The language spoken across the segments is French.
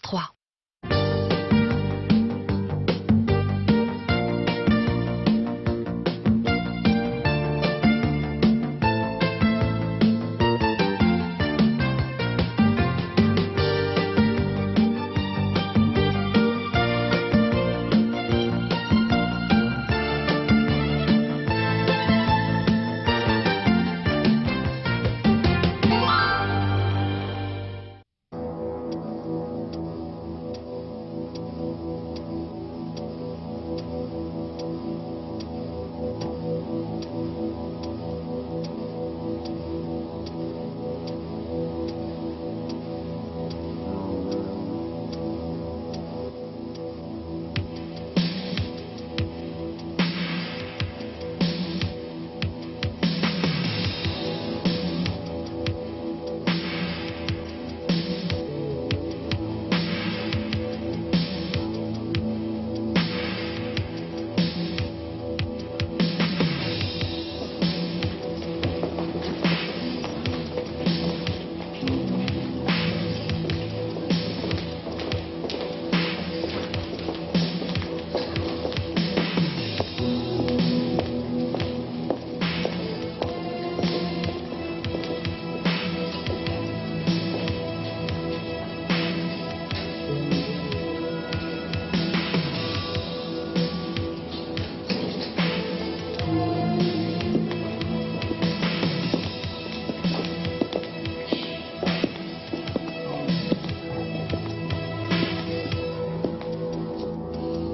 3.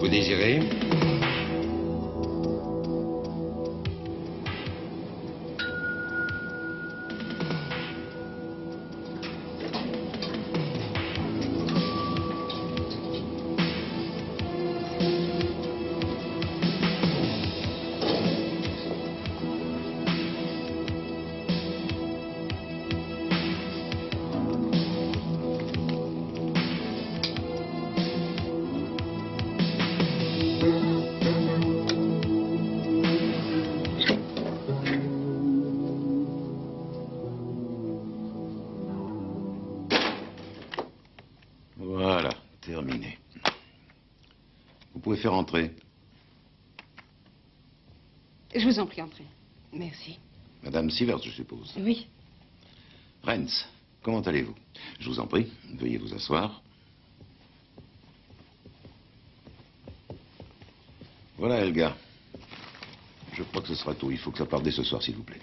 Vous désirez? Voilà, terminé. Vous pouvez faire entrer. Je vous en prie, entrez. Merci. Madame Sivers, je suppose. Oui. Renz, comment allez-vous? Je vous en prie, veuillez vous asseoir. Voilà, Helga. Je crois que ce sera tout. Il faut que ça parte dès ce soir, s'il vous plaît.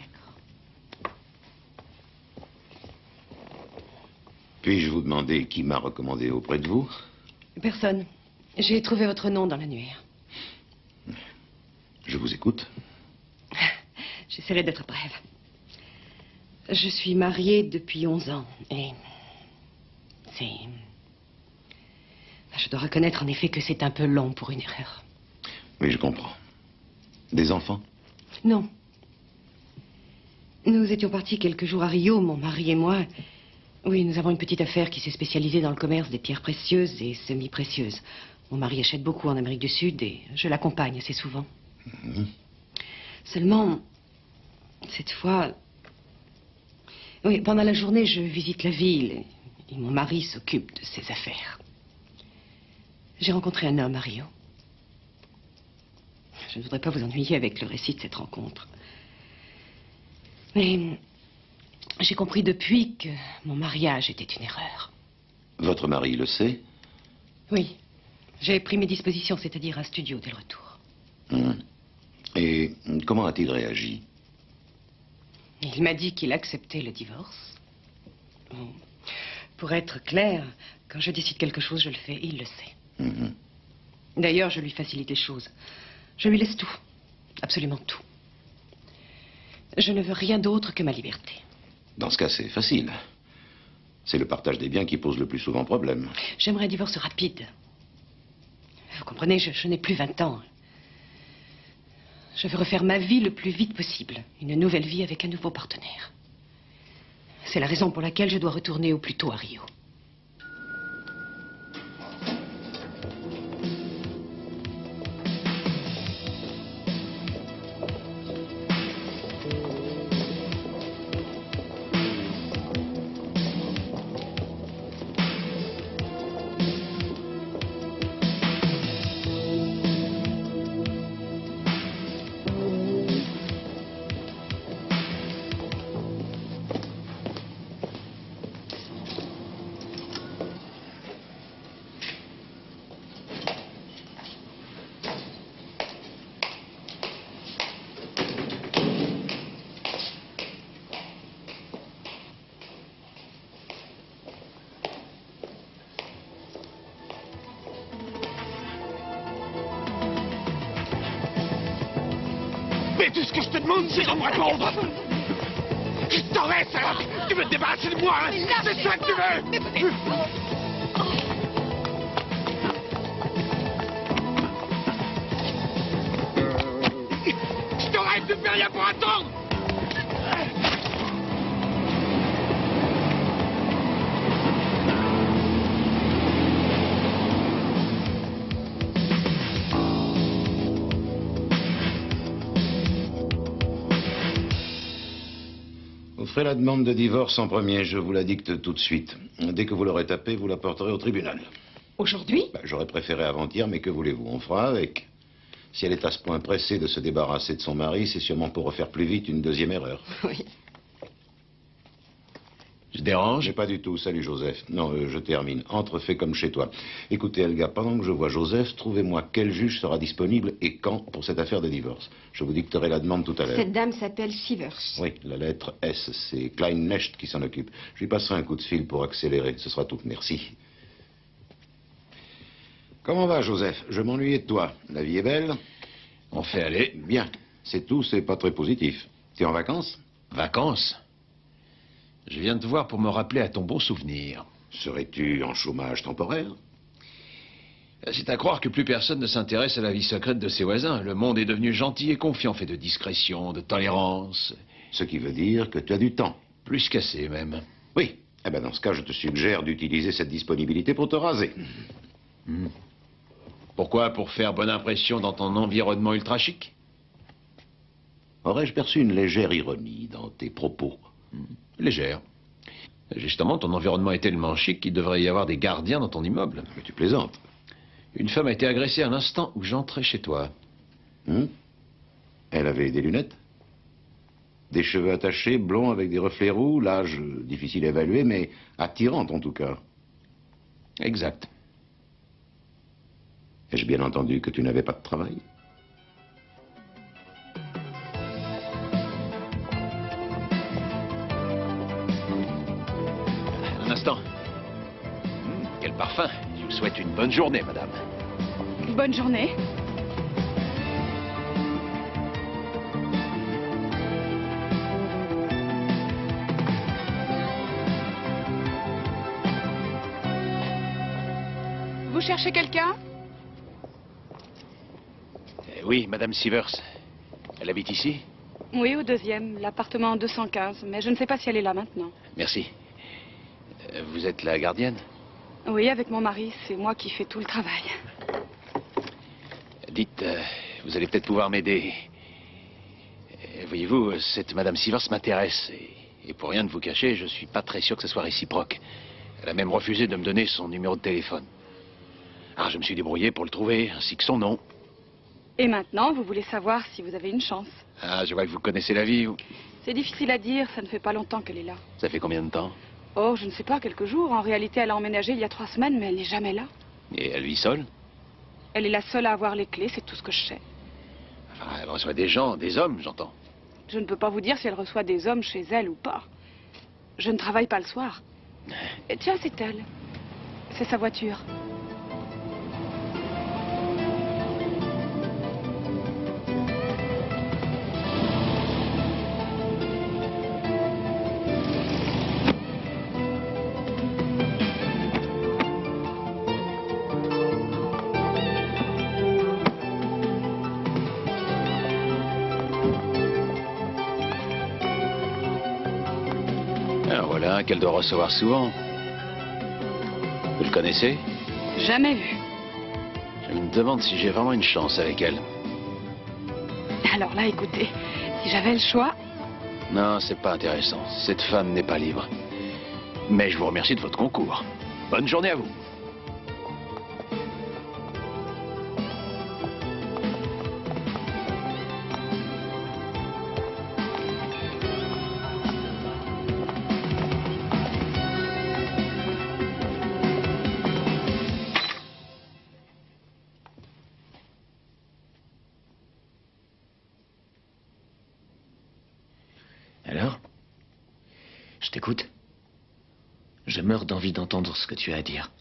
Puis-je vous demander qui m'a recommandé auprès de vous? Personne. J'ai trouvé votre nom dans l'annuaire. Je vous écoute. J'essaierai d'être brève. Je suis mariée depuis 11 ans et... Je dois reconnaître en effet que c'est un peu long pour une erreur. Oui, je comprends. Des enfants? Non. Nous étions partis quelques jours à Rio, mon mari et moi. Oui, nous avons une petite affaire qui s'est spécialisée dans le commerce des pierres précieuses et semi-précieuses. Mon mari achète beaucoup en Amérique du Sud et je l'accompagne assez souvent. Seulement, cette fois... Oui, pendant la journée, je visite la ville et mon mari s'occupe de ses affaires. J'ai rencontré un homme à Rio. Je ne voudrais pas vous ennuyer avec le récit de cette rencontre. Mais j'ai compris depuis que mon mariage était une erreur. Votre mari le sait? Oui. J'ai pris mes dispositions, c'est-à-dire un studio dès le retour. Et comment a-t-il réagi? Il m'a dit qu'il acceptait le divorce. Pour être clair, quand je décide quelque chose, je le fais et il le sait. D'ailleurs, je lui facilite les choses. Je lui laisse tout. Absolument tout. Je ne veux rien d'autre que ma liberté. Dans ce cas, c'est facile. C'est le partage des biens qui pose le plus souvent problème. J'aimerais un divorce rapide. Vous comprenez, je n'ai plus 20 ans. Je veux refaire ma vie le plus vite possible. Une nouvelle vie avec un nouveau partenaire. C'est la raison pour laquelle je dois retourner au plus tôt à Rio. Mais tout ce que je te demande, c'est de me répondre. Je t'en laisse alors. Tu veux te débarrasser de moi, hein? C'est ça que tu veux. Je t'arrête de faire rien pour attendre. Vous ferez la demande de divorce en premier, je vous la dicte tout de suite. Dès que vous l'aurez tapée, vous la porterez au tribunal. Aujourd'hui? J'aurais préféré avant-hier, mais que voulez-vous, on fera avec. Si elle est à ce point pressée de se débarrasser de son mari, c'est sûrement pour refaire plus vite une deuxième erreur. Oui. Je dérange? Mais pas du tout. Salut, Joseph. Non, je termine. Entre, fais comme chez toi. Écoutez, Helga, pendant que je vois Joseph, trouvez-moi quel juge sera disponible et quand pour cette affaire de divorce. Je vous dicterai la demande tout à l'heure. Cette dame s'appelle Sivers. Oui, la lettre S. C'est Kleinnecht qui s'en occupe. Je lui passerai un coup de fil pour accélérer. Ce sera tout. Merci. Comment va, Joseph? Je m'ennuyais de toi. La vie est belle? On fait aller. Bien. C'est tout, c'est pas très positif. T'es en vacances? Vacances? Je viens de te voir pour me rappeler à ton bon souvenir. Serais-tu en chômage temporaire? C'est à croire que plus personne ne s'intéresse à la vie secrète de ses voisins. Le monde est devenu gentil et confiant, fait de discrétion, de tolérance. Ce qui veut dire que tu as du temps. Plus qu'assez, même. Oui. Eh ben dans ce cas, je te suggère d'utiliser cette disponibilité pour te raser. Pourquoi? Pour faire bonne impression dans ton environnement ultra chic? Aurais-je perçu une légère ironie dans tes propos? Légère. Justement, ton environnement est tellement chic qu'il devrait y avoir des gardiens dans ton immeuble. Mais tu plaisantes. Une femme a été agressée à l'instant où j'entrais chez toi. Elle avait des lunettes? Des cheveux attachés, blonds avec des reflets roux, l'âge difficile à évaluer, mais attirante en tout cas. Exact. Ai-je bien entendu que tu n'avais pas de travail? Un instant. Quel parfum. Je vous souhaite une bonne journée, madame. Bonne journée. Vous cherchez quelqu'un? Oui, madame Sivers. Elle habite ici? Oui, au deuxième, l'appartement 215, mais je ne sais pas si elle est là maintenant. Merci. Vous êtes la gardienne? Oui, avec mon mari, c'est moi qui fais tout le travail. Dites, vous allez peut-être pouvoir m'aider. Voyez-vous, cette madame Sivers m'intéresse. Et pour rien de vous cacher, je suis pas très sûr que ce soit réciproque. Elle a même refusé de me donner son numéro de téléphone. Alors je me suis débrouillé pour le trouver, ainsi que son nom. Et maintenant, vous voulez savoir si vous avez une chance. Ah, je vois que vous connaissez la vie. C'est difficile à dire, ça ne fait pas longtemps qu'elle est là. Ça fait combien de temps? Oh, je ne sais pas, quelques jours. En réalité, elle a emménagé il y a 3 semaines, mais elle n'est jamais là. Et elle vit seule? Elle est la seule à avoir les clés, c'est tout ce que je sais. Enfin, elle reçoit des gens, des hommes, j'entends. Je ne peux pas vous dire si elle reçoit des hommes chez elle ou pas. Je ne travaille pas le soir. Et tiens, c'est elle. C'est sa voiture. Alors voilà, qu'elle doit recevoir souvent. Vous le connaissez? Jamais vu. Je me demande si j'ai vraiment une chance avec elle. Alors là, écoutez, si j'avais le choix... Non, c'est pas intéressant. Cette femme n'est pas libre. Mais je vous remercie de votre concours. Bonne journée à vous. Alors? Je t'écoute. Je meurs d'envie d'entendre ce que tu as à dire.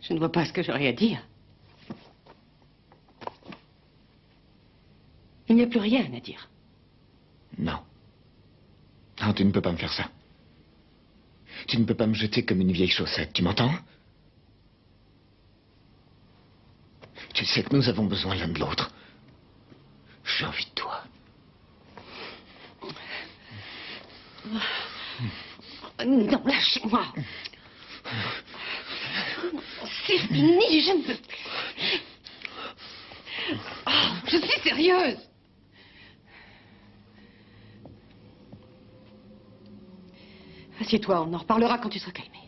Je ne vois pas ce que j'aurais à dire. Il n'y a plus rien à dire. Non. Non, tu ne peux pas me faire ça. Tu ne peux pas me jeter comme une vieille chaussette, tu m'entends? Tu sais que nous avons besoin l'un de l'autre. J'ai envie de toi. Non, lâchez-moi. C'est fini, je ne veux plus. Oh, je suis sérieuse. Assieds-toi, on en reparlera quand tu seras calmé.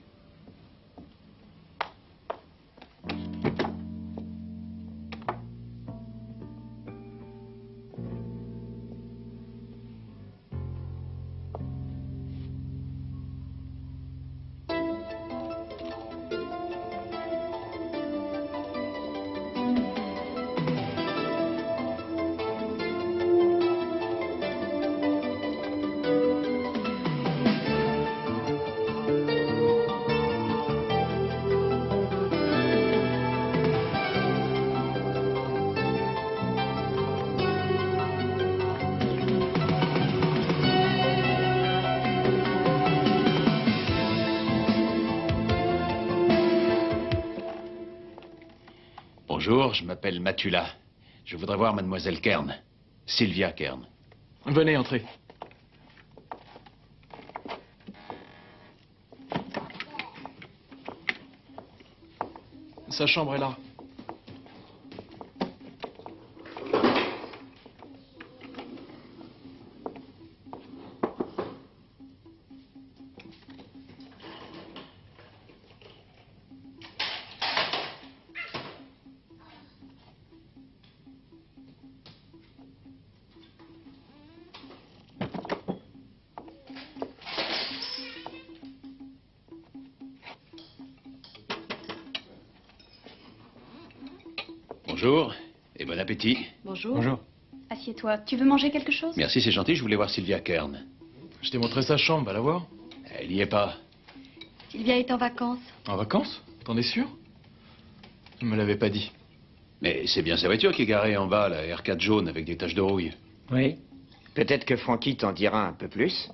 Bonjour, je m'appelle Matula. Je voudrais voir mademoiselle Kern. Sylvia Kern. Venez, entrez. Sa chambre est là. Bonjour, et bon appétit. Bonjour. Bonjour. Assieds-toi. Tu veux manger quelque chose? Merci, c'est gentil, je voulais voir Sylvia Kern. Je t'ai montré sa chambre, va la voir. Elle y est pas. Sylvia est en vacances. En vacances? T'en es sûr? Tu me l'avais pas dit. Mais c'est bien sa voiture qui est garée en bas, la R4 jaune avec des taches de rouille. Oui. Peut-être que Francky t'en dira un peu plus.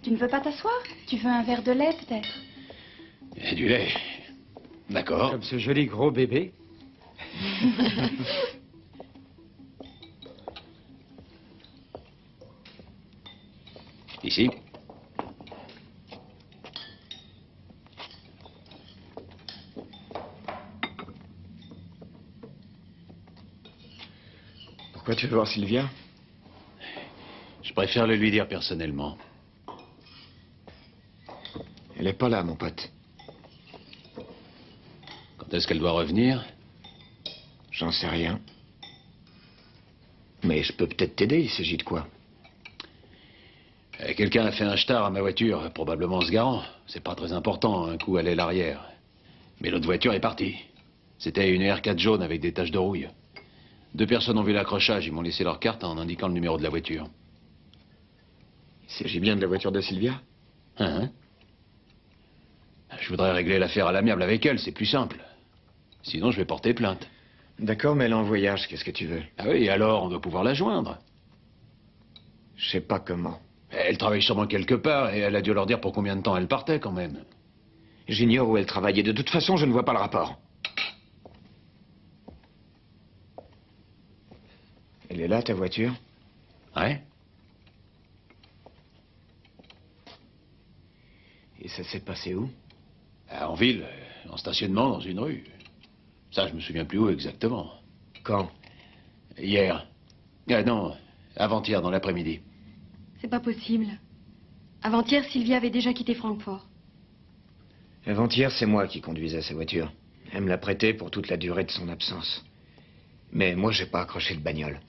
Tu ne veux pas t'asseoir? Tu veux un verre de lait, peut-être? Et du lait. D'accord. Comme ce joli gros bébé. Ici. Pourquoi tu veux voir Sylvia? Je préfère le lui dire personnellement. Elle est pas là, mon pote. Quand est-ce qu'elle doit revenir? J'en sais rien. Mais je peux peut-être t'aider, il s'agit de quoi? Quelqu'un a fait un star à ma voiture, probablement en se garant. C'est pas très important, un coup elle est l'arrière. Mais l'autre voiture est partie. C'était une R4 jaune avec des taches de rouille. 2 personnes ont vu l'accrochage, ils m'ont laissé leur carte en indiquant le numéro de la voiture. Il s'agit bien de la voiture de Sylvia? Hein? Je voudrais régler l'affaire à l'amiable avec elle, c'est plus simple. Sinon, je vais porter plainte. D'accord, mais elle est en voyage, qu'est-ce que tu veux? Ah oui, alors on doit pouvoir la joindre. Je sais pas comment. Elle travaille sûrement quelque part et elle a dû leur dire pour combien de temps elle partait quand même. J'ignore où elle travaille et de toute façon, je ne vois pas le rapport. Elle est là, ta voiture? Ouais? Et ça s'est passé où? En ville, en stationnement, dans une rue. Ça, je me souviens plus où exactement. Quand? Hier. Non, avant-hier, dans l'après-midi. C'est pas possible. Avant-hier, Sylvia avait déjà quitté Francfort. Avant-hier, c'est moi qui conduisais sa voiture. Elle me l'a prêtée pour toute la durée de son absence. Mais moi, j'ai pas accroché le bagnole.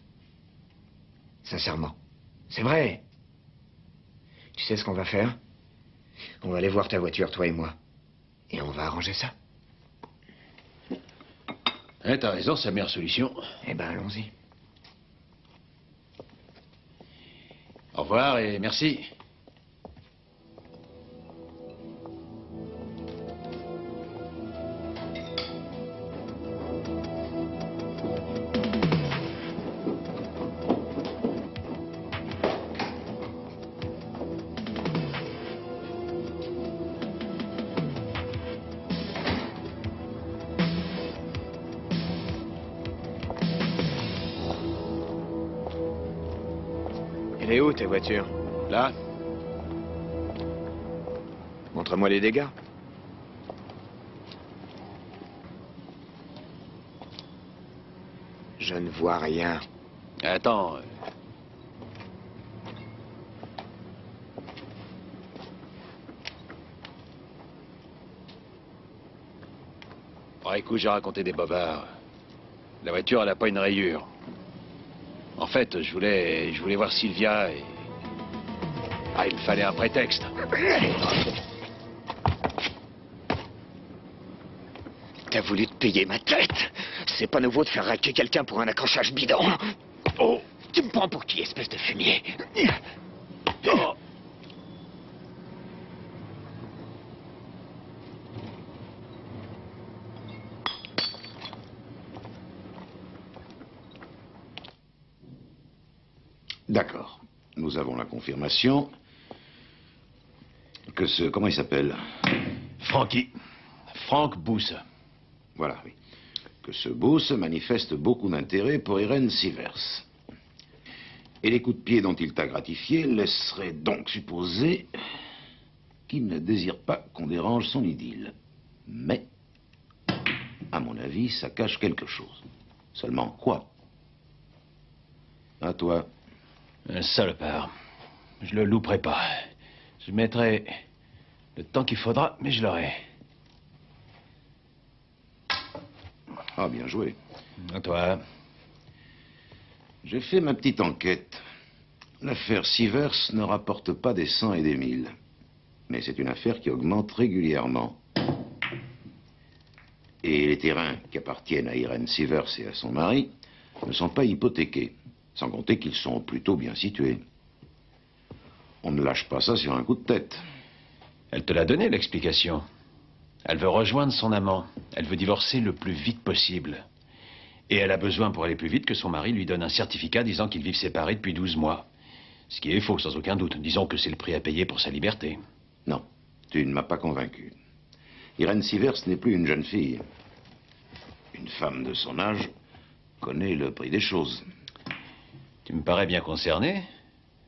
Sincèrement. C'est vrai. Tu sais ce qu'on va faire? On va aller voir ta voiture, toi et moi. Et on va arranger ça. T'as raison, c'est la meilleure solution. Eh ben, allons-y. Au revoir et merci. Elle est où, ta voiture? Là, Montre-moi les dégâts. Je ne vois rien. attends. Oh, écoute, j'ai raconté des bobards. La voiture, elle a pas une rayure. En fait, je voulais voir Sylvia et... Ah, il me fallait un prétexte. T'as voulu te payer ma tête? C'est pas nouveau de faire raquer quelqu'un pour un accrochage bidon. Oh, tu me prends pour qui, espèce de fumier? Oh. D'accord. Nous avons la confirmation que ce... Comment il s'appelle? Frankie. Frank Booth. Voilà, oui. Que ce Booth manifeste beaucoup d'intérêt pour Irene Sivers. Et les coups de pied dont il t'a gratifié laisseraient donc supposer qu'il ne désire pas qu'on dérange son idylle. Mais, à mon avis, ça cache quelque chose. Seulement quoi? À toi. Un salopard. Je le louperai pas. Je mettrai le temps qu'il faudra, mais je l'aurai. Ah, bien joué. À toi. J'ai fait ma petite enquête. L'affaire Sivers ne rapporte pas des 100 et des 1000. Mais c'est une affaire qui augmente régulièrement. Et les terrains qui appartiennent à Irene Sivers et à son mari ne sont pas hypothéqués. Sans compter qu'ils sont plutôt bien situés. On ne lâche pas ça sur un coup de tête. Elle te l'a donné, l'explication. Elle veut rejoindre son amant. Elle veut divorcer le plus vite possible. Et elle a besoin, pour aller plus vite, que son mari lui donne un certificat disant qu'ils vivent séparés depuis 12 mois. Ce qui est faux, sans aucun doute. Disons que c'est le prix à payer pour sa liberté. Non, tu ne m'as pas convaincu. Irene Sivers n'est plus une jeune fille. Une femme de son âge connaît le prix des choses. Tu me parais bien concerné.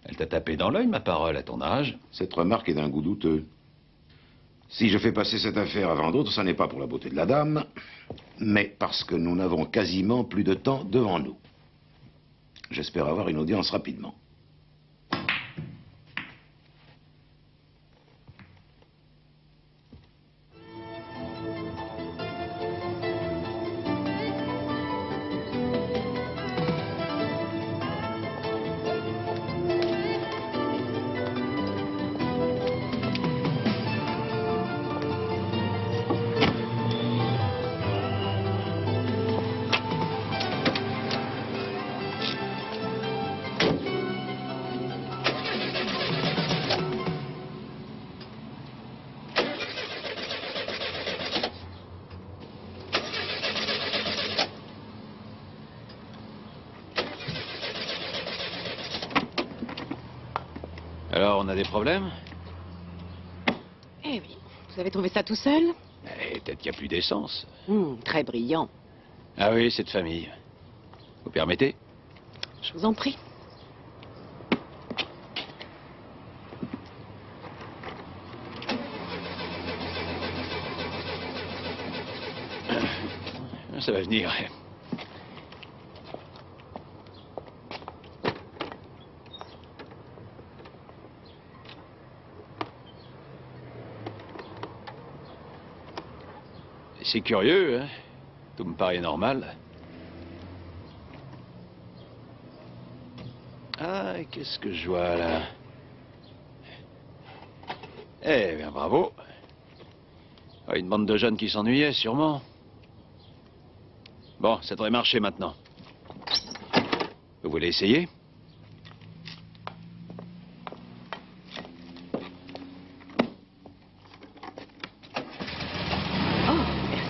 Elle t'a tapé dans l'œil, ma parole, à ton âge. Cette remarque est d'un goût douteux. Si je fais passer cette affaire avant d'autres, ça n'est pas pour la beauté de la dame, mais parce que nous n'avons quasiment plus de temps devant nous. J'espère avoir une audience rapidement. Alors, on a des problèmes? Eh oui, vous avez trouvé ça tout seul? Peut-être qu'il n'y a plus d'essence. Très brillant. Ah oui, c'est de famille. Vous permettez? Je vous en prie. Ça va venir. C'est curieux, hein? Tout me paraît normal. Ah, qu'est-ce que je vois là? Eh bien, bravo. Ah, une bande de jeunes qui s'ennuyaient, sûrement. Bon, ça devrait marcher maintenant. Vous voulez essayer?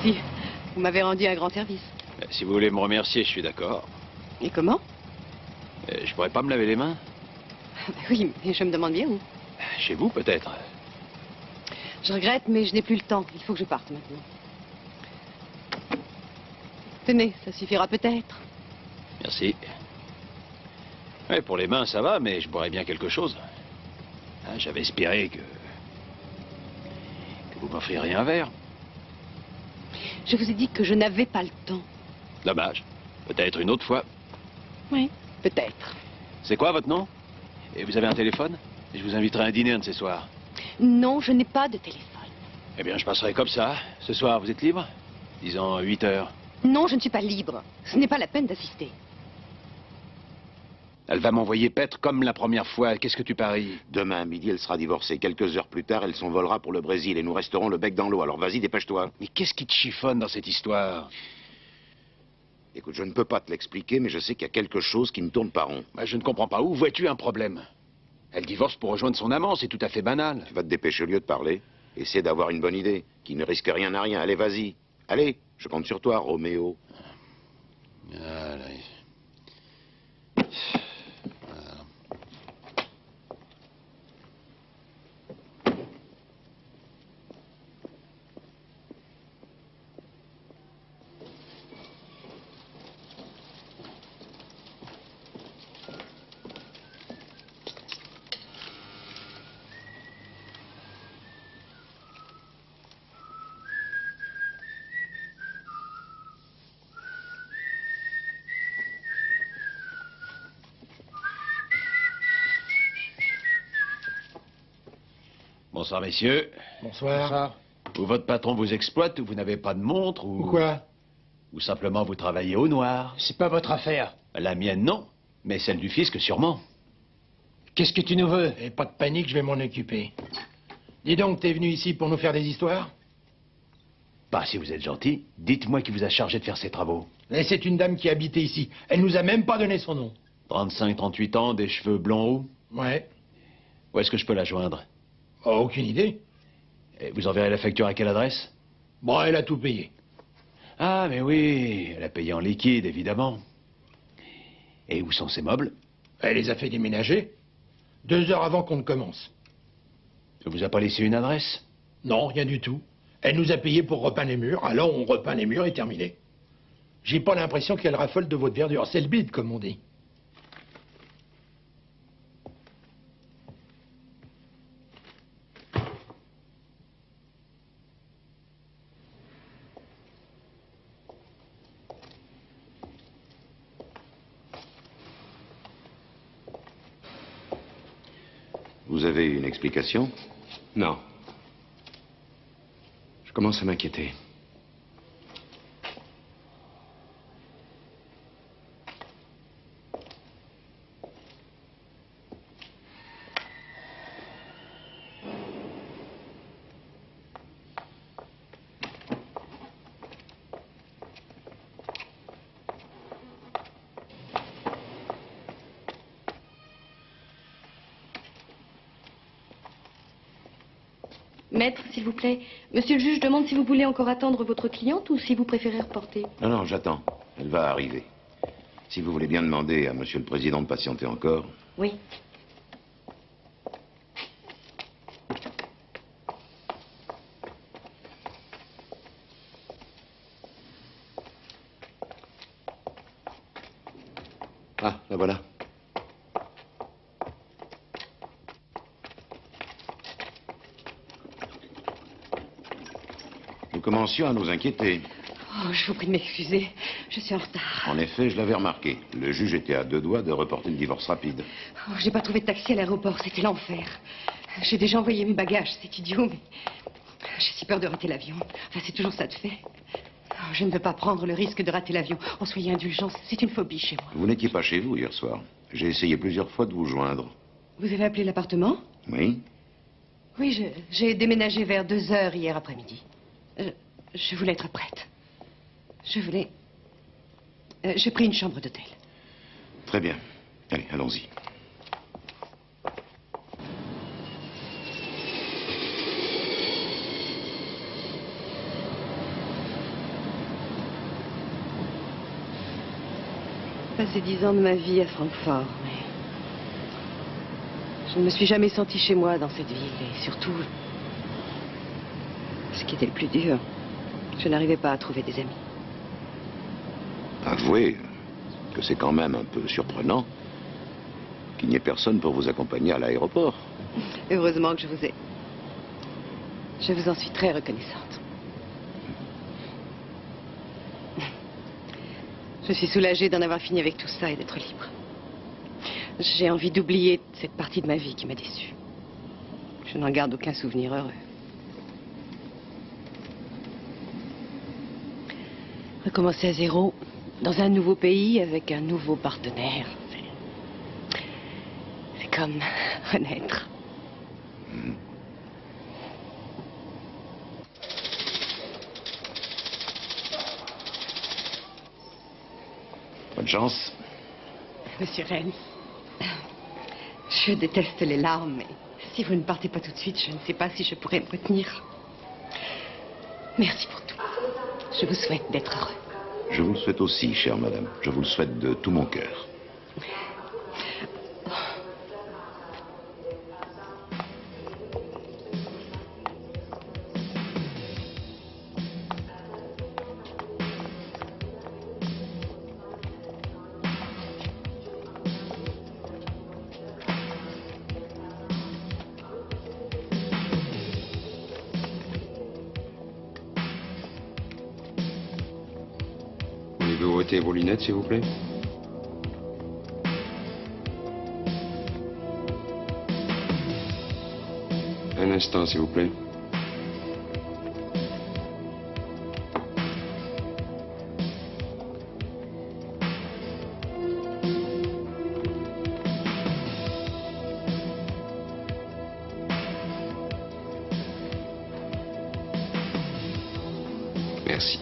Merci. Vous m'avez rendu un grand service. Si vous voulez me remercier, je suis d'accord. Et comment? Je pourrais pas me laver les mains? Oui, mais je me demande bien où. Chez vous, peut-être. Je regrette, mais je n'ai plus le temps. Il faut que je parte maintenant. Tenez, ça suffira peut-être. Merci. Ouais, pour les mains, ça va, mais je boirais bien quelque chose. Ah, j'avais espéré que vous m'offririez un verre. Je vous ai dit que je n'avais pas le temps. Dommage. Peut-être une autre fois. Oui, peut-être. C'est quoi votre nom? Et vous avez un téléphone? Je vous inviterai à un dîner un de ces soirs. Non, je n'ai pas de téléphone. Eh bien, je passerai comme ça. Ce soir, vous êtes libre? Disons 8 heures. Non, je ne suis pas libre. Ce n'est pas la peine d'assister. Elle va m'envoyer paître comme la première fois. Qu'est-ce que tu paries? Demain à midi, elle sera divorcée. Quelques heures plus tard, elle s'envolera pour le Brésil et nous resterons le bec dans l'eau. Alors vas-y, dépêche-toi. Mais qu'est-ce qui te chiffonne dans cette histoire? Écoute, je ne peux pas te l'expliquer, mais je sais qu'il y a quelque chose qui ne tourne pas rond. Je ne comprends pas. Où vois-tu un problème? Elle divorce pour rejoindre son amant, c'est tout à fait banal. Tu vas te dépêcher au lieu de parler. Essaie d'avoir une bonne idée, qui ne risque rien à rien. Allez, vas-y. Allez, je compte sur toi, Roméo. Bonsoir, messieurs. Bonsoir. Ou votre patron vous exploite, ou vous n'avez pas de montre, ou... Ou quoi? Ou simplement vous travaillez au noir. C'est pas votre affaire. La mienne, non. Mais celle du fisc, sûrement. Qu'est-ce que tu nous veux? Et pas de panique, je vais m'en occuper. Dis donc, t'es venu ici pour nous faire des histoires? Bah, si vous êtes gentil, dites-moi qui vous a chargé de faire ces travaux. Et c'est une dame qui habitait ici. Elle nous a même pas donné son nom. 35, 38 ans, des cheveux blonds roux. Ouais. Où est-ce que je peux la joindre? Oh, aucune idée. Et vous enverrez la facture à quelle adresse? Bon, elle a tout payé. Ah, mais oui, elle a payé en liquide, évidemment. Et où sont ces meubles? Elle les a fait déménager 2 heures avant qu'on ne commence. Elle vous a pas laissé une adresse? Non, rien du tout. Elle nous a payé pour repeindre les murs, alors on repeint les murs et terminé. J'ai pas l'impression qu'elle raffole de votre verdure. C'est le bide, comme on dit. Vous avez une explication? Non. Je commence à m'inquiéter. Maître, s'il vous plaît, monsieur le juge demande si vous voulez encore attendre votre cliente ou si vous préférez reporter. Non, j'attends. Elle va arriver. Si vous voulez bien demander à monsieur le président de patienter encore. Oui. Ah, la voilà. Nous commencions à nous inquiéter. Oh, je vous prie de m'excuser. Je suis en retard. En effet, je l'avais remarqué. Le juge était à 2 doigts de reporter le divorce rapide. Oh, j'ai pas trouvé de taxi à l'aéroport. C'était l'enfer. J'ai déjà envoyé mes bagages. C'est idiot, mais... J'ai si peur de rater l'avion. Enfin, c'est toujours ça de fait. Oh, je ne veux pas prendre le risque de rater l'avion. Oh, soyez indulgents. C'est une phobie chez moi. Vous n'étiez pas chez vous hier soir. J'ai essayé plusieurs fois de vous joindre. Vous avez appelé l'appartement? Oui? Oui, j'ai déménagé vers 2 heures hier après-midi. Je voulais être prête. J'ai pris une chambre d'hôtel. Très bien. Allez, allons-y. J'ai passé 10 ans de ma vie à Francfort, mais... Je ne me suis jamais sentie chez moi dans cette ville. Et surtout, ce qui était le plus dur, je n'arrivais pas à trouver des amis. Avouez que c'est quand même un peu surprenant. qu'il n'y ait personne pour vous accompagner à l'aéroport. Heureusement que je vous ai. Je vous en suis très reconnaissante. Je suis soulagée d'en avoir fini avec tout ça et d'être libre. J'ai envie d'oublier cette partie de ma vie qui m'a déçue. Je n'en garde aucun souvenir heureux. Recommencer à zéro, dans un nouveau pays, avec un nouveau partenaire, c'est comme renaître. Bonne chance. Monsieur Rennes, je déteste les larmes, mais si vous ne partez pas tout de suite, je ne sais pas si je pourrais me retenir. Merci pour tout. Je vous souhaite d'être heureux. Je vous le souhaite aussi, chère madame. Je vous le souhaite de tout mon cœur. Voulez-vous ôter vos lunettes, s'il vous plaît? Un instant, s'il vous plaît. Merci.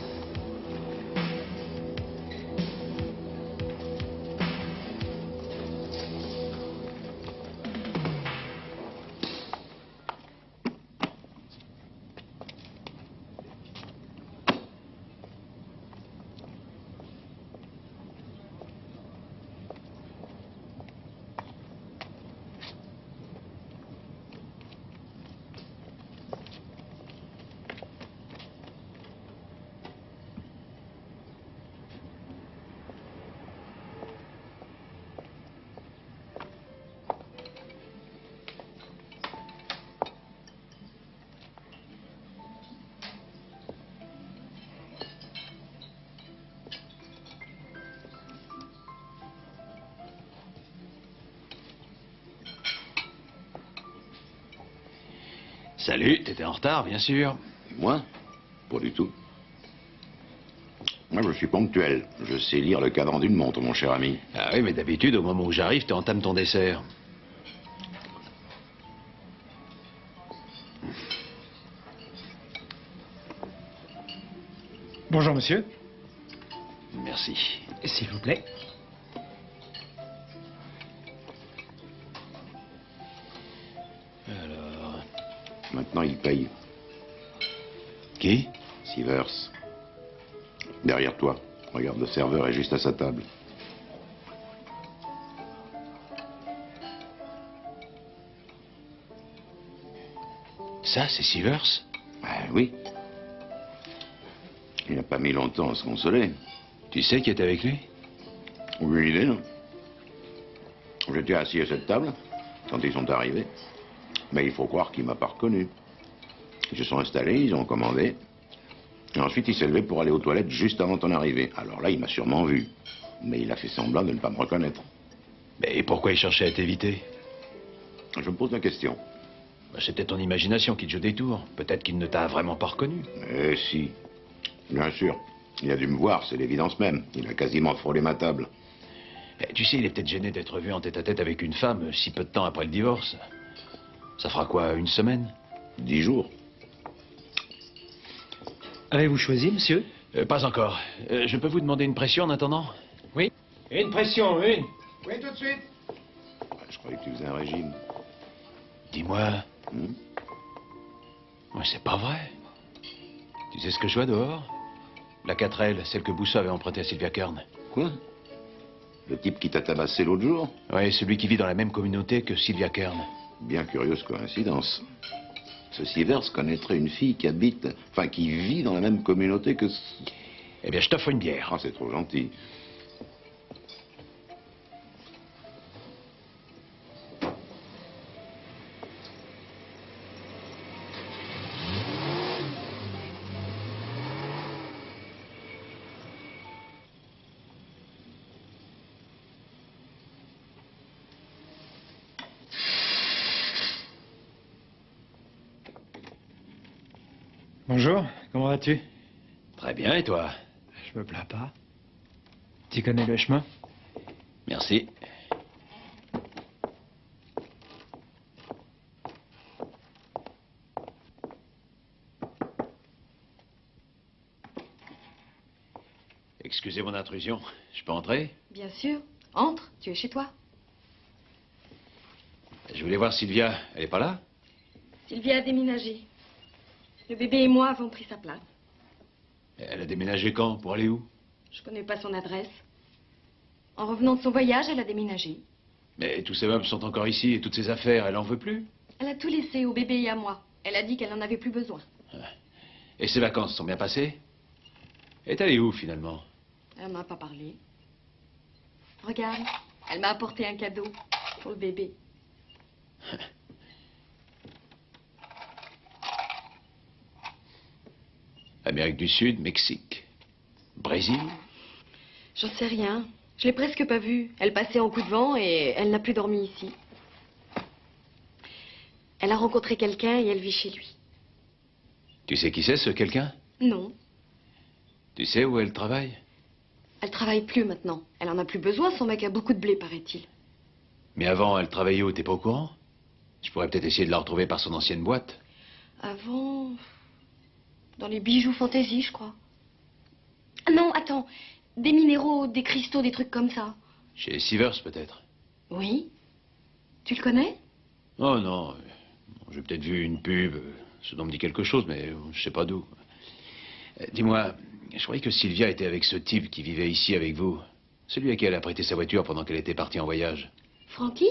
Salut, t'étais en retard, bien sûr. Moi? Pas du tout. Moi, je suis ponctuel. Je sais lire le cadran d'une montre, mon cher ami. Ah oui, mais d'habitude, au moment où j'arrive, tu entames ton dessert. Bonjour, monsieur. Merci. S'il vous plaît. Alors... Maintenant, il paye. Qui? Sivers. Derrière toi. Regarde, le serveur est juste à sa table. Ça, c'est Sivers? Ah oui. Il n'a pas mis longtemps à se consoler. Tu sais qui est avec lui? Aucune idée, non? J'étais assis à cette table quand ils sont arrivés. Mais il faut croire qu'il m'a pas reconnu. Ils se sont installés, ils ont commandé. Et ensuite, il s'est levé pour aller aux toilettes juste avant ton arrivée. Alors là, il m'a sûrement vu. Mais il a fait semblant de ne pas me reconnaître. Mais pourquoi il cherchait à t'éviter? Je me pose la question. Bah, c'est peut-être ton imagination qui te joue des tours. Peut-être qu'il ne t'a vraiment pas reconnu. Eh si. Bien sûr. Il a dû me voir, c'est l'évidence même. Il a quasiment frôlé ma table. Eh, tu sais, il est peut-être gêné d'être vu en tête-à-tête avec une femme si peu de temps après le divorce. Ça fera quoi, une semaine? 10 jours. Avez-vous choisi, monsieur? Pas encore. Je peux vous demander une pression en attendant? Oui. Une pression, une. Oui, tout de suite. Je croyais que tu faisais un régime. Dis-moi. Ouais, c'est pas vrai. Tu sais ce que je vois dehors? La 4L, celle que Boussa avait empruntée à Sylvia Kern. Quoi? Le type qui t'a tabassé l'autre jour? Oui, celui qui vit dans la même communauté que Sylvia Kern. Bien curieuse coïncidence. Ce Sivers connaîtrait une fille qui habite, enfin qui vit dans la même communauté que... Eh bien, je t'offre une bière. Ah, c'est trop gentil. Bonjour, comment vas-tu? Très bien, et toi? Je me plains pas. Tu connais le chemin? Merci. Excusez mon intrusion. Je peux entrer? Bien sûr. Entre, tu es chez toi. Je voulais voir Sylvia. Elle est pas là? Sylvia a déménagé. Le bébé et moi avons pris sa place. Elle a déménagé quand? Pour aller où? Je connais pas son adresse. En revenant de son voyage, elle a déménagé. Mais tous ses meubles sont encore ici et toutes ses affaires, elle en veut plus? Elle a tout laissé au bébé et à moi. Elle a dit qu'elle n'en avait plus besoin. Et ses vacances sont bien passées? Elle est allée où finalement? Elle m'a pas parlé. Regarde, elle m'a apporté un cadeau pour le bébé. Amérique du Sud, Mexique, Brésil? J'en sais rien. Je l'ai presque pas vue. Elle passait en coup de vent et elle n'a plus dormi ici. Elle a rencontré quelqu'un et elle vit chez lui. Tu sais qui c'est ce quelqu'un? Non, Tu sais où elle travaille? elle travaille plus maintenant. Elle en a plus besoin, son mec a beaucoup de blé, paraît-il. Mais avant, elle travaillait où? T'es pas au courant? Je pourrais peut-être essayer de la retrouver par son ancienne boîte. Avant... dans les bijoux fantaisie, je crois. Ah non, attends. Des minéraux, des cristaux, des trucs comme ça. Chez Sivers, peut-être? Oui. Tu le connais? Oh non. J'ai peut-être vu une pub. Ce nom me dit quelque chose, mais je sais pas d'où. Dis-moi, je croyais que Sylvia était avec ce type qui vivait ici avec vous. Celui à qui elle a prêté sa voiture pendant qu'elle était partie en voyage. Francky?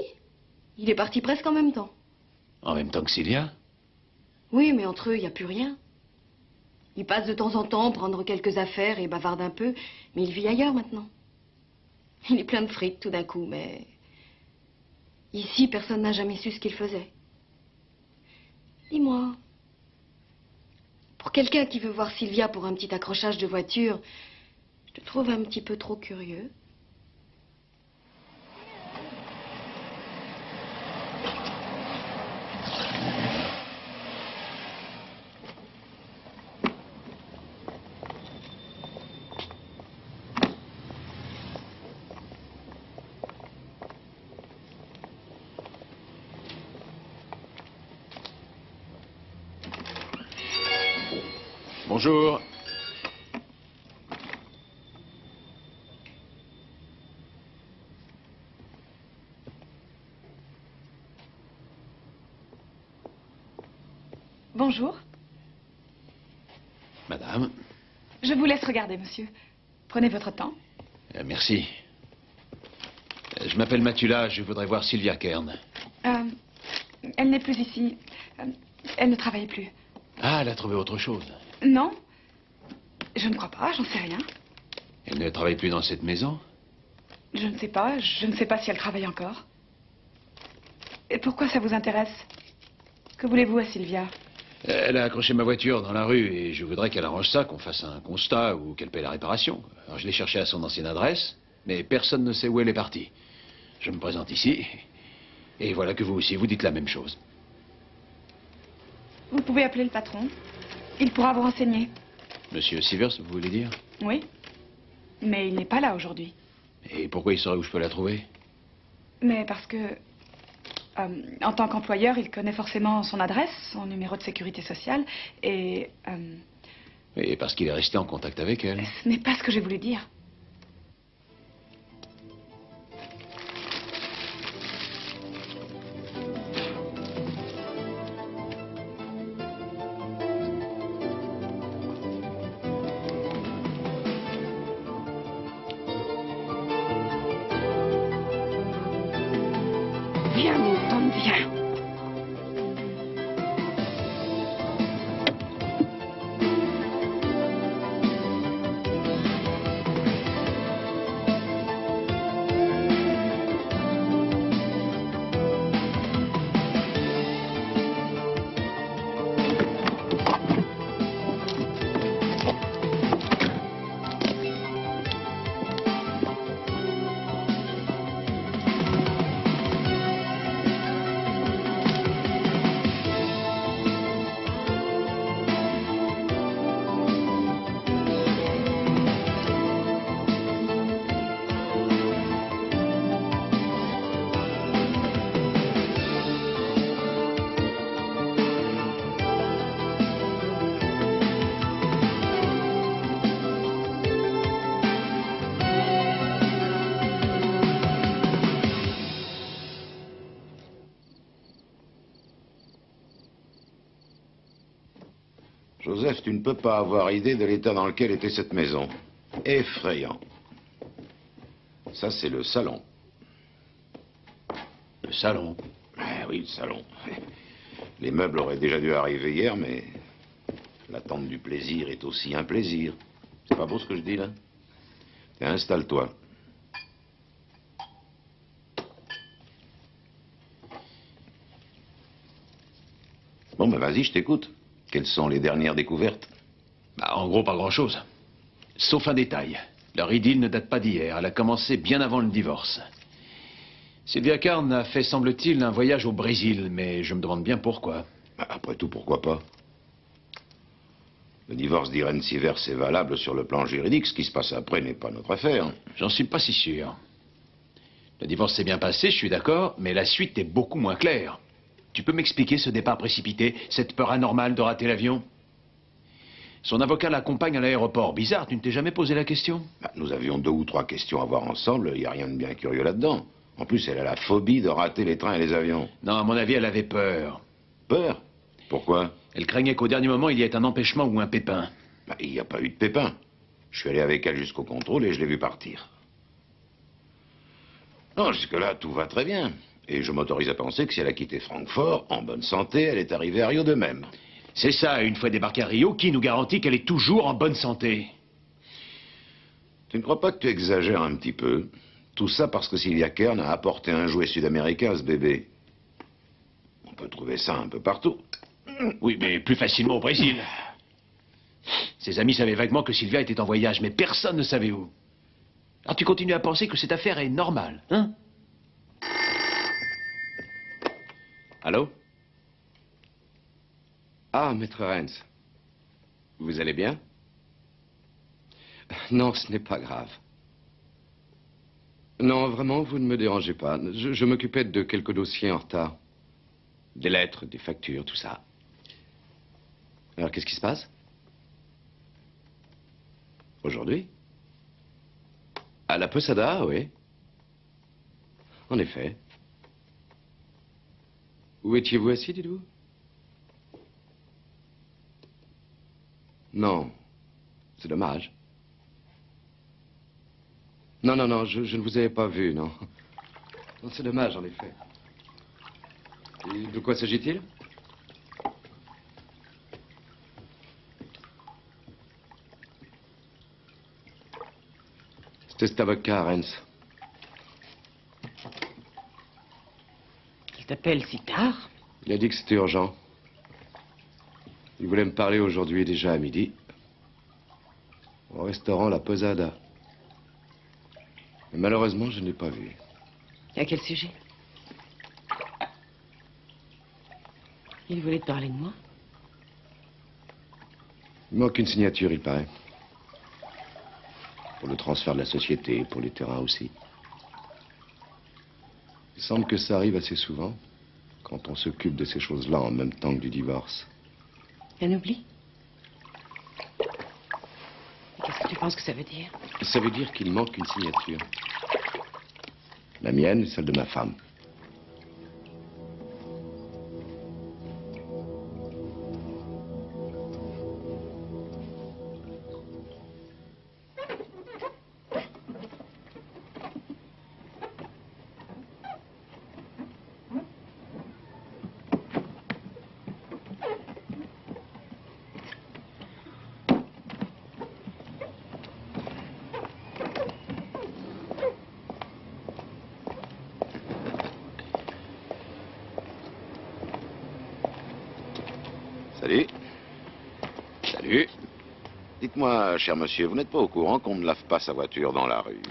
Il est parti presque en même temps. En même temps que Sylvia? Oui, mais entre eux, il n'y a plus rien. Il passe de temps en temps prendre quelques affaires et bavarde un peu, mais il vit ailleurs maintenant. Il est plein de fric tout d'un coup, mais... ici, personne n'a jamais su ce qu'il faisait. Dis-moi, pour quelqu'un qui veut voir Sylvia pour un petit accrochage de voiture, je te trouve un petit peu trop curieux. Bonjour. Bonjour. Madame. Je vous laisse regarder, monsieur. Prenez votre temps. Merci. Je m'appelle Matula, je voudrais voir Sylvia Kern. Elle n'est plus ici. Elle ne travaille plus. Ah, elle a trouvé autre chose. Non. Je ne crois pas, j'en sais rien. Elle ne travaille plus dans cette maison? Je ne sais pas. Je ne sais pas si elle travaille encore. Et pourquoi ça vous intéresse? Que voulez-vous à Sylvia? Elle a accroché ma voiture dans la rue et je voudrais qu'elle arrange ça, qu'on fasse un constat ou qu'elle paie la réparation. Alors je l'ai cherchée à son ancienne adresse, mais personne ne sait où elle est partie. Je me présente ici et voilà que vous aussi, vous dites la même chose. Vous pouvez appeler le patron. Il pourra vous renseigner. Monsieur Sivers, vous voulez dire? Oui. Mais il n'est pas là aujourd'hui. Et pourquoi il saurait où je peux la trouver? Mais parce que... en tant qu'employeur, il connaît forcément son adresse, son numéro de sécurité sociale, et... Et parce qu'il est resté en contact avec elle. ce n'est pas ce que j'ai voulu dire. Viens, mon homme, viens. Joseph, tu ne peux pas avoir idée de l'état dans lequel était cette maison. Effrayant. Ça, c'est le salon. Le salon? Ah oui, le salon. Les meubles auraient déjà dû arriver hier, mais l'attente du plaisir est aussi un plaisir. C'est pas beau ce que je dis, là? Tiens, installe-toi. Bon, ben vas-y, je t'écoute. Quelles sont les dernières découvertes? Bah, en gros, pas grand-chose. Sauf un détail. Leur idylle ne date pas d'hier. Elle a commencé bien avant le divorce. Sylvia Carne a fait, semble-t-il, un voyage au Brésil, mais je me demande bien pourquoi. Après tout, pourquoi pas? Le divorce d'Irène Sivers est valable sur le plan juridique. Ce qui se passe après n'est pas notre affaire. J'en suis pas si sûr. Le divorce s'est bien passé, je suis d'accord, mais la suite est beaucoup moins claire. Tu peux m'expliquer ce départ précipité, cette peur anormale de rater l'avion? Son avocat l'accompagne à l'aéroport. Bizarre, tu ne t'es jamais posé la question? Nous avions 2 ou 3 questions à voir ensemble. Il n'y a rien de bien curieux là-dedans. En plus, elle a la phobie de rater les trains et les avions. Non, à mon avis, elle avait peur. Peur? Pourquoi? Elle craignait qu'au dernier moment, il y ait un empêchement ou un pépin. Il n'y a pas eu de pépin. Je suis allé avec elle jusqu'au contrôle et je l'ai vue partir. Non, jusque-là, tout va très bien. Et je m'autorise à penser que si elle a quitté Francfort, en bonne santé, elle est arrivée à Rio de même. C'est ça, une fois débarquée à Rio, qui nous garantit qu'elle est toujours en bonne santé? Tu ne crois pas que tu exagères un petit peu? Tout ça parce que Sylvia Kern a apporté un jouet sud-américain à ce bébé. On peut trouver ça un peu partout. Oui, mais plus facilement au Brésil. Ses amis savaient vaguement que Sylvia était en voyage, mais personne ne savait où. Alors tu continues à penser que cette affaire est normale, hein? Allô? Ah, Maître Renz. Vous allez bien? Non, ce n'est pas grave. Non, vraiment, vous ne me dérangez pas. Je m'occupais de quelques dossiers en retard. Des lettres, des factures, tout ça. Alors, qu'est-ce qui se passe? Aujourd'hui? À la Posada, oui. En effet. Où étiez-vous assis, dites-vous? Non, c'est dommage. Non, je ne vous avais pas vu, non. Non, c'est dommage, en effet. Et de quoi s'agit-il? C'était cet avocat, Renz. Il t'appelle si tard? Il a dit que c'était urgent. Il voulait me parler aujourd'hui, déjà à midi. Au restaurant La Posada. Mais malheureusement, je ne l'ai pas vu. À quel sujet? Il voulait te parler de moi? Il manque une signature, il paraît. Pour le transfert de la société, pour les terrains aussi. Il semble que ça arrive assez souvent, quand on s'occupe de ces choses-là en même temps que du divorce. Un oubli? Qu'est-ce que tu penses que ça veut dire? Ça veut dire qu'il manque une signature. La mienne et celle de ma femme. Salut. Salut. Dites-moi, cher monsieur, vous n'êtes pas au courant qu'on ne lave pas sa voiture dans la rue?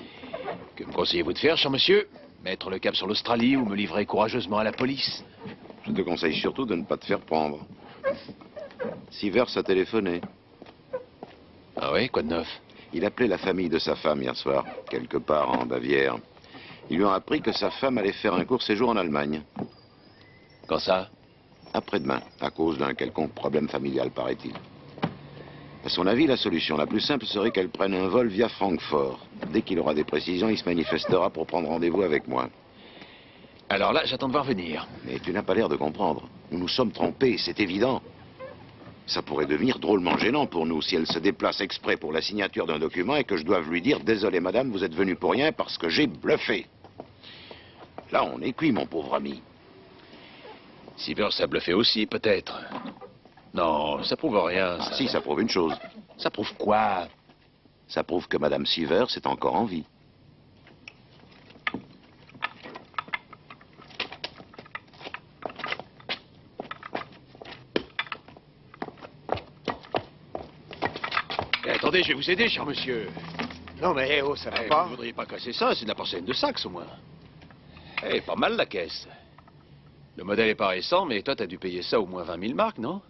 Que me conseillez-vous de faire, cher monsieur? Mettre le cap sur l'Australie ou me livrer courageusement à la police? Je te conseille surtout de ne pas te faire prendre. Sivers a téléphoné. Ah oui, quoi de neuf? Il appelait la famille de sa femme hier soir, quelque part en Bavière. Ils lui ont appris que sa femme allait faire un court séjour en Allemagne. Quand ça? Après-demain, à cause d'un quelconque problème familial, paraît-il. À son avis, la solution la plus simple serait qu'elle prenne un vol via Francfort. Dès qu'il aura des précisions, il se manifestera pour prendre rendez-vous avec moi. Alors là, j'attends de voir venir. Mais tu n'as pas l'air de comprendre. Nous nous sommes trompés, c'est évident. Ça pourrait devenir drôlement gênant pour nous si elle se déplace exprès pour la signature d'un document et que je doive lui dire « Désolé madame, vous êtes venue pour rien parce que j'ai bluffé ». Là, on est cuit, mon pauvre ami. Sivers a bluffé aussi, peut-être. Non, ça prouve rien. Ah si, ça prouve une chose. Ça prouve quoi? Ça prouve que madame Sivers est encore en vie. Attendez, je vais vous aider, cher monsieur. Non mais oh, ça va pas. Vous ne voudriez pas casser ça, c'est de la porcelaine de Saxe au moins. Eh, pas mal la caisse. Le modèle est pas récent, mais toi t'as dû payer ça au moins 20 000 marques, non?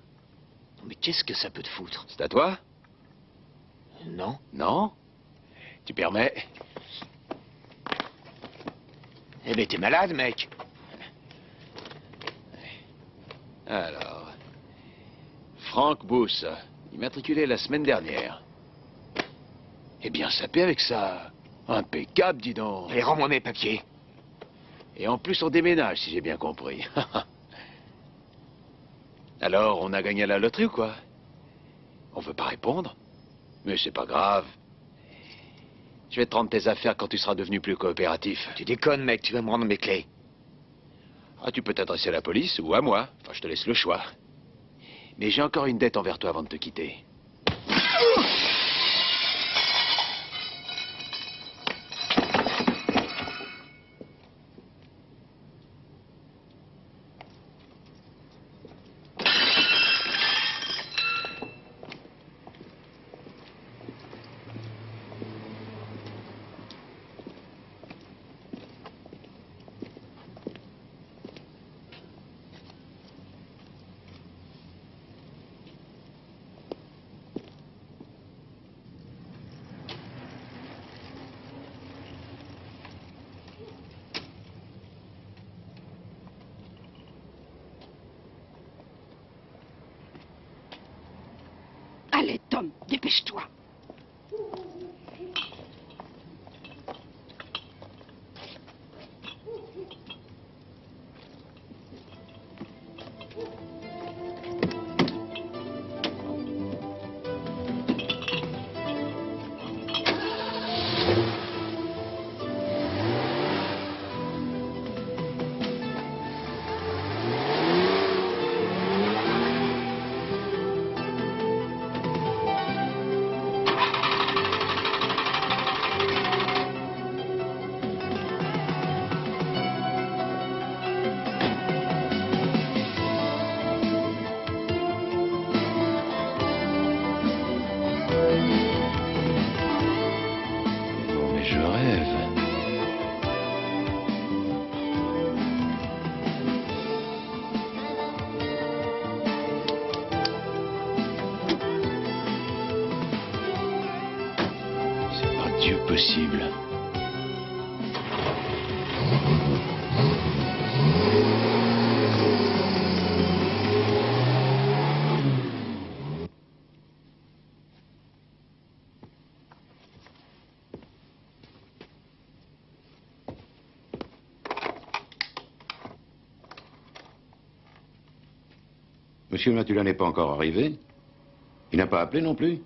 Mais qu'est-ce que ça peut te foutre? C'est à toi? Non. Non? Tu permets? Eh ben t'es malade, mec. Alors... Franck Bousse, immatriculé la semaine dernière. Eh bien, sapé avec ça. Impeccable, dis donc. Allez, rends-moi mes papiers. Et en plus, on déménage, si j'ai bien compris. Alors, on a gagné à la loterie ou quoi? On veut pas répondre? Mais c'est pas grave. Je vais te rendre tes affaires quand tu seras devenu plus coopératif. Tu déconnes, mec, tu vas me rendre mes clés. Ah, tu peux t'adresser à la police ou à moi. Enfin, je te laisse le choix. Mais j'ai encore une dette envers toi avant de te quitter. Allez, Tom, dépêche-toi. Non, mais je rêve. C'est pas Dieu possible. Monsieur Matula n'est pas encore arrivé. Il n'a pas appelé non plus.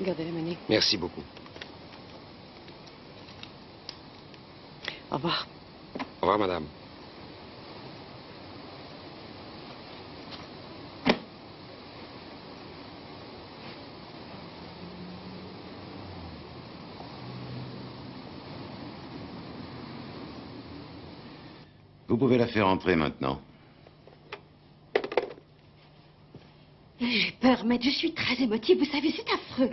Gardez la monnaie. Merci beaucoup. Au revoir. Au revoir, madame. Vous pouvez la faire entrer maintenant. J'ai peur, maître. Je suis très émotive. Vous savez, c'est affreux.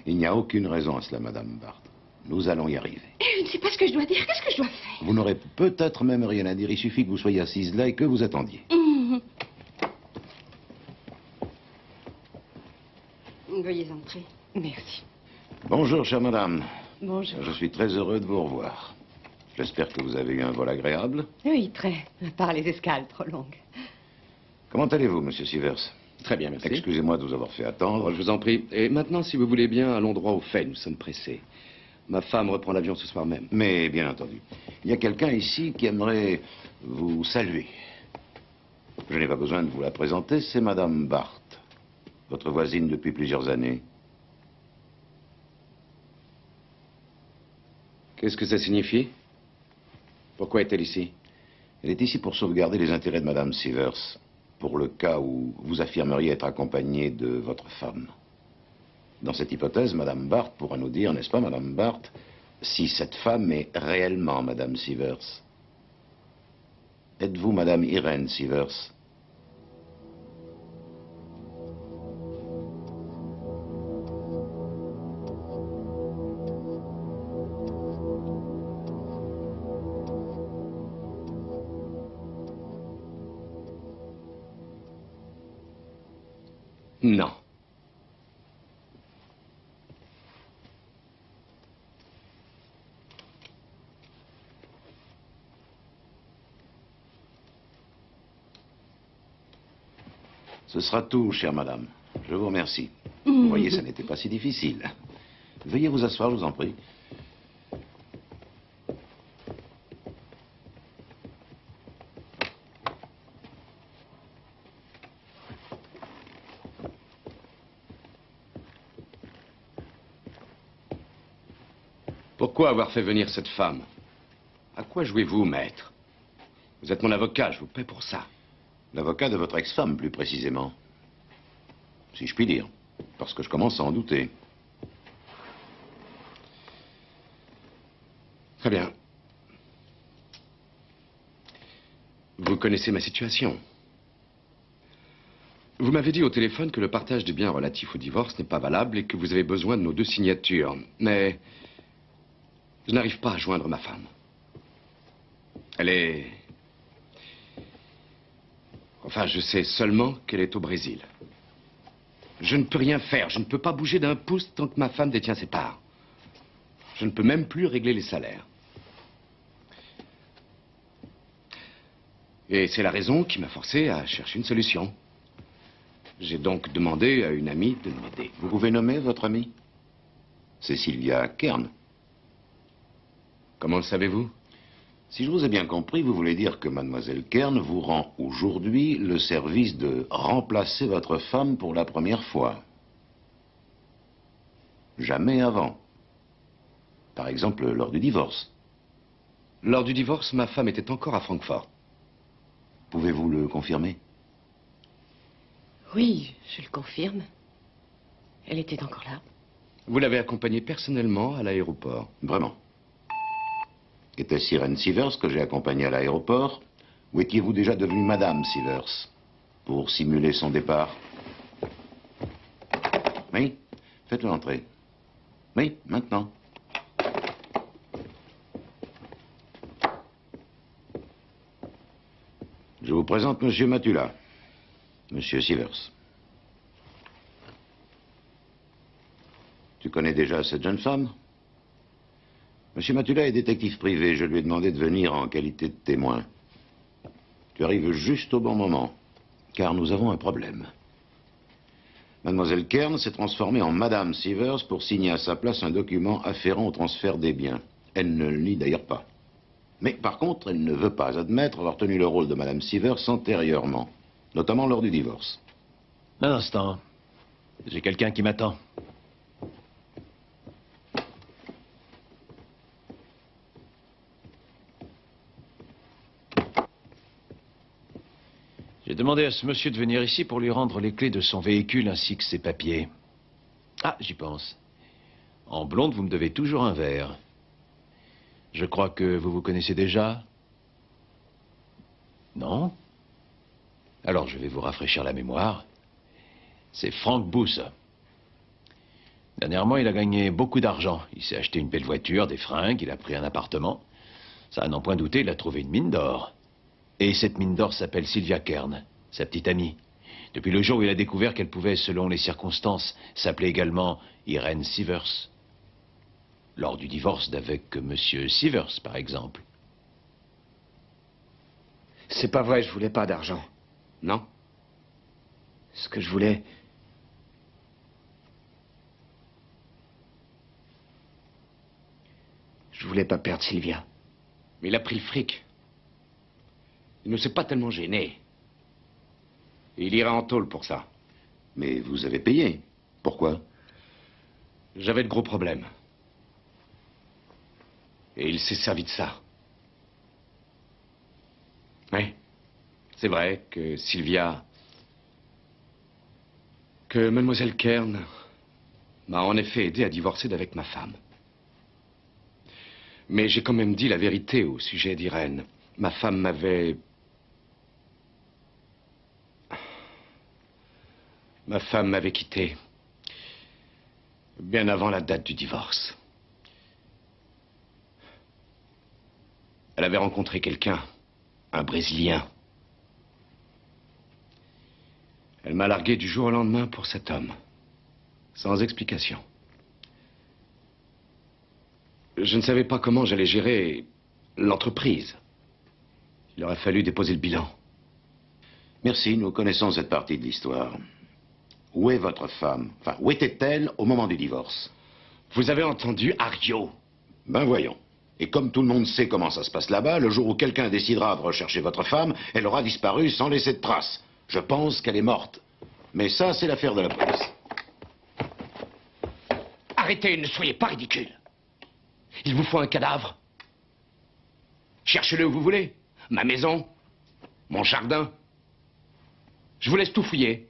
Il n'y a aucune raison à cela, Madame Barth. Nous allons y arriver. Et je ne sais pas ce que je dois dire. Qu'est-ce que je dois faire? Vous n'aurez peut-être même rien à dire. Il suffit que vous soyez assise là et que vous attendiez. Veuillez entrer. Merci. Bonjour, chère madame. Bonjour. Je suis très heureux de vous revoir. J'espère que vous avez eu un vol agréable. Oui, très. À part les escales trop longues. Comment allez-vous, monsieur Sivers? Très bien, merci. Excusez-moi de vous avoir fait attendre. Je vous en prie. Et maintenant, si vous voulez bien, allons droit au fait. Nous sommes pressés. Ma femme reprend l'avion ce soir même. Mais, bien entendu, il y a quelqu'un ici qui aimerait vous saluer. Je n'ai pas besoin de vous la présenter, c'est Madame Barth, votre voisine depuis plusieurs années. Qu'est-ce que ça signifie? Pourquoi est-elle ici? Elle est ici pour sauvegarder les intérêts de Madame Sivers, pour le cas où vous affirmeriez être accompagné de votre femme. Dans cette hypothèse, Madame Barth pourra nous dire, n'est-ce pas, Madame Barth, si cette femme est réellement Madame Sivers. Êtes-vous Madame Irène Sivers? Non. Ce sera tout, chère madame. Je vous remercie. Vous voyez, ça n'était pas si difficile. Veuillez vous asseoir, je vous en prie. Pourquoi avoir fait venir cette femme? À quoi jouez-vous, maître? Vous êtes mon avocat, je vous paie pour ça. L'avocat de votre ex-femme, plus précisément. Si je puis dire. Parce que je commence à en douter. Très bien. Vous connaissez ma situation. Vous m'avez dit au téléphone que le partage des biens relatifs au divorce n'est pas valable et que vous avez besoin de nos 2 signatures. Mais je n'arrive pas à joindre ma femme. Elle est... Enfin, je sais seulement qu'elle est au Brésil. Je ne peux rien faire. Je ne peux pas bouger d'un pouce tant que ma femme détient ses parts. Je ne peux même plus régler les salaires. Et c'est la raison qui m'a forcé à chercher une solution. J'ai donc demandé à une amie de m'aider. Vous pouvez nommer votre amie? Cécilia Kern. Comment le savez-vous? Si je vous ai bien compris, vous voulez dire que mademoiselle Kern vous rend aujourd'hui le service de remplacer votre femme pour la première fois. Jamais avant. Par exemple, lors du divorce. Lors du divorce, ma femme était encore à Francfort. Pouvez-vous le confirmer? Oui, je le confirme. Elle était encore là. Vous l'avez accompagnée personnellement à l'aéroport? Vraiment? Était-ce Irène Sivers que j'ai accompagnée à l'aéroport? Ou étiez-vous déjà devenue Madame Sivers pour simuler son départ? Oui, faites-le entrer. Oui, maintenant. Je vous présente Monsieur Matula. Monsieur Sivers. Tu connais déjà cette jeune femme? Monsieur Matula est détective privé. Je lui ai demandé de venir en qualité de témoin. Tu arrives juste au bon moment, car nous avons un problème. Mademoiselle Kern s'est transformée en Madame Sivers pour signer à sa place un document afférent au transfert des biens. Elle ne le nie d'ailleurs pas. Mais par contre, elle ne veut pas admettre avoir tenu le rôle de Madame Sivers antérieurement, notamment lors du divorce. Un instant. J'ai quelqu'un qui m'attend. demandé à ce monsieur de venir ici pour lui rendre les clés de son véhicule ainsi que ses papiers. Ah, j'y pense. En blonde, vous me devez toujours un verre. Je crois que vous vous connaissez déjà. Non? Alors je vais vous rafraîchir la mémoire. C'est Frank Booth. Dernièrement, il a gagné beaucoup d'argent. Il s'est acheté une belle voiture, des fringues, il a pris un appartement. Ça, à n'en point douter, il a trouvé une mine d'or. Et cette mine d'or s'appelle Sylvia Kern, sa petite amie. Depuis le jour où il a découvert qu'elle pouvait, selon les circonstances, s'appeler également Irene Sivers. Lors du divorce d'avec Monsieur Sivers, par exemple. C'est pas vrai, je voulais pas d'argent. Non? Ce que je voulais... Je voulais pas perdre Sylvia. Mais il a pris le fric. Il ne s'est pas tellement gêné. Et il ira en tôle pour ça. Mais vous avez payé. Pourquoi? J'avais de gros problèmes. Et il s'est servi de ça. Oui. C'est vrai que Sylvia... que Mademoiselle Kern m'a en effet aidé à divorcer d'avec ma femme. Mais j'ai quand même dit la vérité au sujet d'Irène. Ma femme m'avait... Ma femme m'avait quitté bien avant la date du divorce. Elle avait rencontré quelqu'un, un Brésilien. Elle m'a largué du jour au lendemain pour cet homme, sans explication. Je ne savais pas comment j'allais gérer l'entreprise. Il aurait fallu déposer le bilan. Merci, nous connaissons cette partie de l'histoire. Où est votre femme? Enfin, où était-elle au moment du divorce? Vous avez entendu Ario? Ben voyons. Et comme tout le monde sait comment ça se passe là-bas, le jour où quelqu'un décidera de rechercher votre femme, elle aura disparu sans laisser de traces. Je pense qu'elle est morte. Mais ça, c'est l'affaire de la police. Arrêtez, ne soyez pas ridicule. Il vous faut un cadavre. Cherchez-le où vous voulez. Ma maison, mon jardin. Je vous laisse tout fouiller.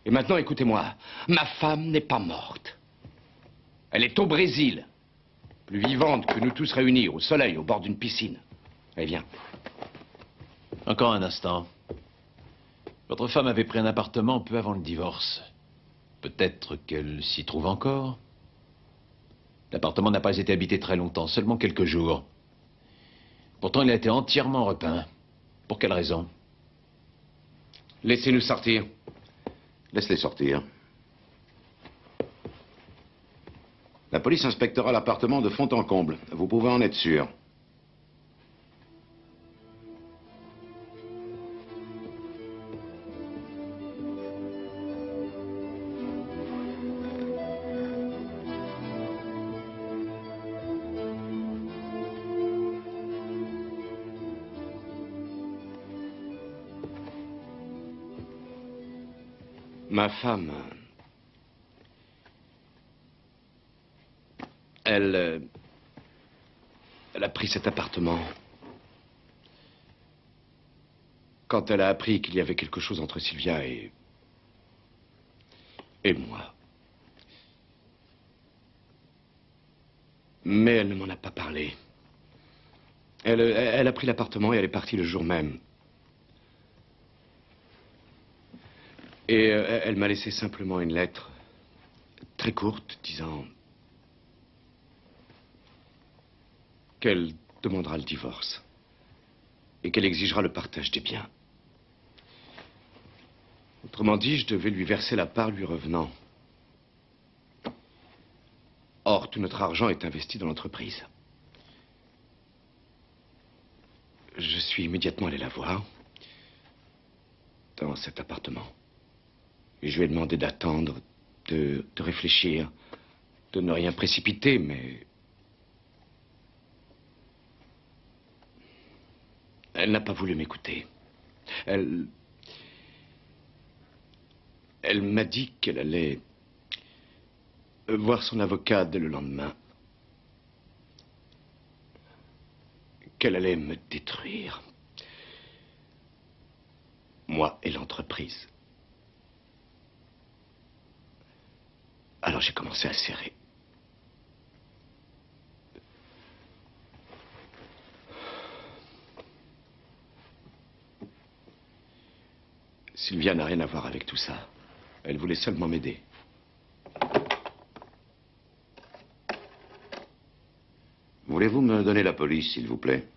Et maintenant, écoutez-moi. Ma femme n'est pas morte. Elle est au Brésil. Plus vivante que nous tous réunis, au soleil, au bord d'une piscine. Allez, viens. Encore un instant. Votre femme avait pris un appartement peu avant le divorce. Peut-être qu'elle s'y trouve encore. L'appartement n'a pas été habité très longtemps, seulement quelques jours. Pourtant, il a été entièrement repeint. Pour quelle raison? Laissez-nous sortir. Laisse-les sortir. La police inspectera l'appartement de fond en comble. Vous pouvez en être sûr. Ma femme... Elle a pris cet appartement. Quand elle a appris qu'il y avait quelque chose entre Sylvia et moi. Mais elle ne m'en a pas parlé. Elle a pris l'appartement et elle est partie le jour même. Et elle m'a laissé simplement une lettre très courte disant qu'elle demandera le divorce et qu'elle exigera le partage des biens. Autrement dit, je devais lui verser la part lui revenant. Or, tout notre argent est investi dans l'entreprise. Je suis immédiatement allé la voir dans cet appartement. Et je lui ai demandé d'attendre, de réfléchir, de ne rien précipiter, mais... Elle n'a pas voulu m'écouter. Elle m'a dit qu'elle allait voir son avocat dès le lendemain. Qu'elle allait me détruire. moi et l'entreprise. Alors j'ai commencé à serrer. Sylvia n'a rien à voir avec tout ça. Elle voulait seulement m'aider. Voulez-vous me donner la police, s'il vous plaît?